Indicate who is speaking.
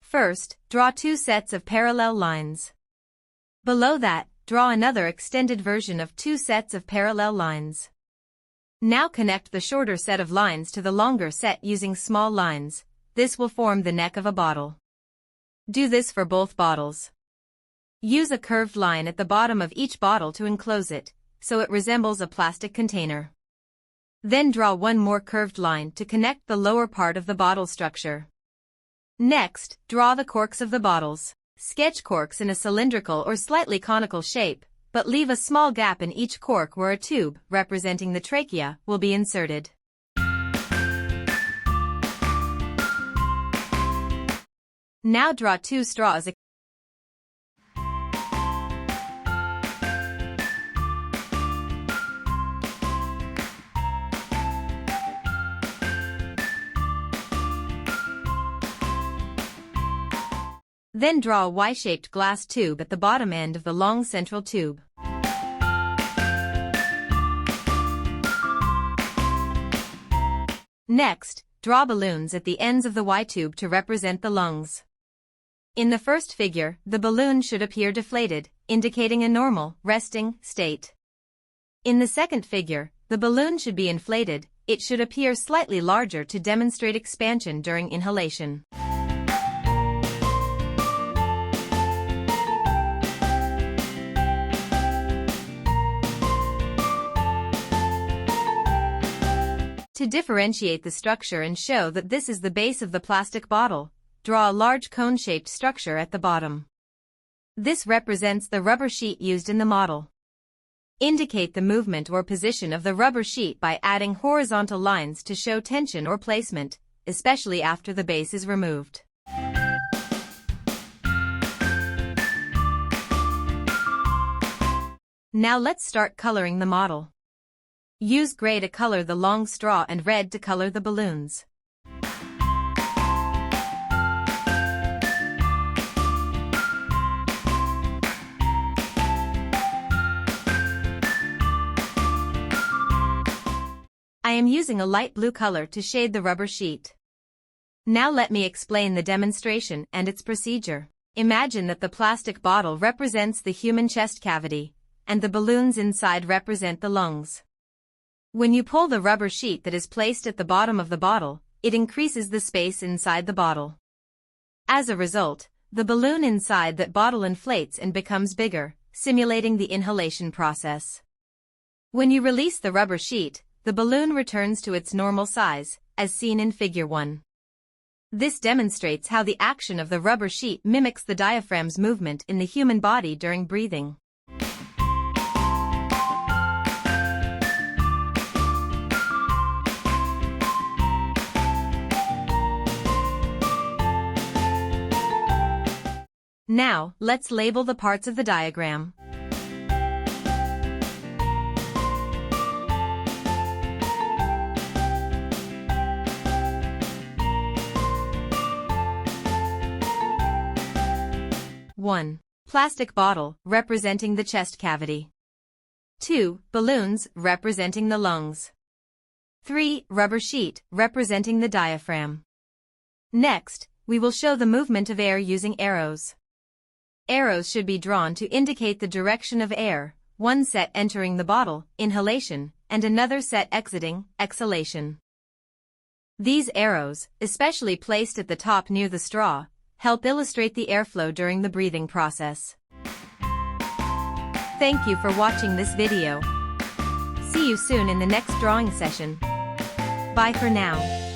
Speaker 1: First, draw 2 sets of parallel lines. Below that, draw another extended version of 2 sets of parallel lines. Now connect the shorter set of lines to the longer set using small lines. This will form the neck of a bottle. Do this for both bottles. Use a curved line at the bottom of each bottle to enclose it, so it resembles a plastic container. Then draw one more curved line to connect the lower part of the bottle structure. Next, draw the corks of the bottles. Sketch corks in a cylindrical or slightly conical shape, but leave a small gap in each cork where a tube, representing the trachea, will be inserted. Now draw 2 straws. Then draw a Y-shaped glass tube at the bottom end of the long central tube. Next, draw balloons at the ends of the Y-tube to represent the lungs. In the first figure, the balloon should appear deflated, indicating a normal, resting state. In the second figure, the balloon should be inflated. It should appear slightly larger to demonstrate expansion during inhalation. To differentiate the structure and show that this is the base of the plastic bottle, draw a large cone-shaped structure at the bottom. This represents the rubber sheet used in the model. Indicate the movement or position of the rubber sheet by adding horizontal lines to show tension or placement, especially after the base is removed. Now let's start coloring the model. Use gray to color the long straw and red to color the balloons. I am using a light blue color to shade the rubber sheet. Now let me explain the demonstration and its procedure. Imagine that the plastic bottle represents the human chest cavity, and the balloons inside represent the lungs. When you pull the rubber sheet that is placed at the bottom of the bottle, it increases the space inside the bottle. As a result, the balloon inside that bottle inflates and becomes bigger, simulating the inhalation process. When you release the rubber sheet, the balloon returns to its normal size, as seen in Figure 1. This demonstrates how the action of the rubber sheet mimics the diaphragm's movement in the human body during breathing. Now, let's label the parts of the diagram. One. Plastic bottle, representing the chest cavity. 2. Balloons, representing the lungs. 3. Rubber sheet, representing the diaphragm. Next, we will show the movement of air using arrows. Arrows should be drawn to indicate the direction of air, one set entering the bottle, inhalation, and another set exiting, exhalation. These arrows, especially placed at the top near the straw, help illustrate the airflow during the breathing process. Thank you for watching this video. See you soon in the next drawing session. Bye for now.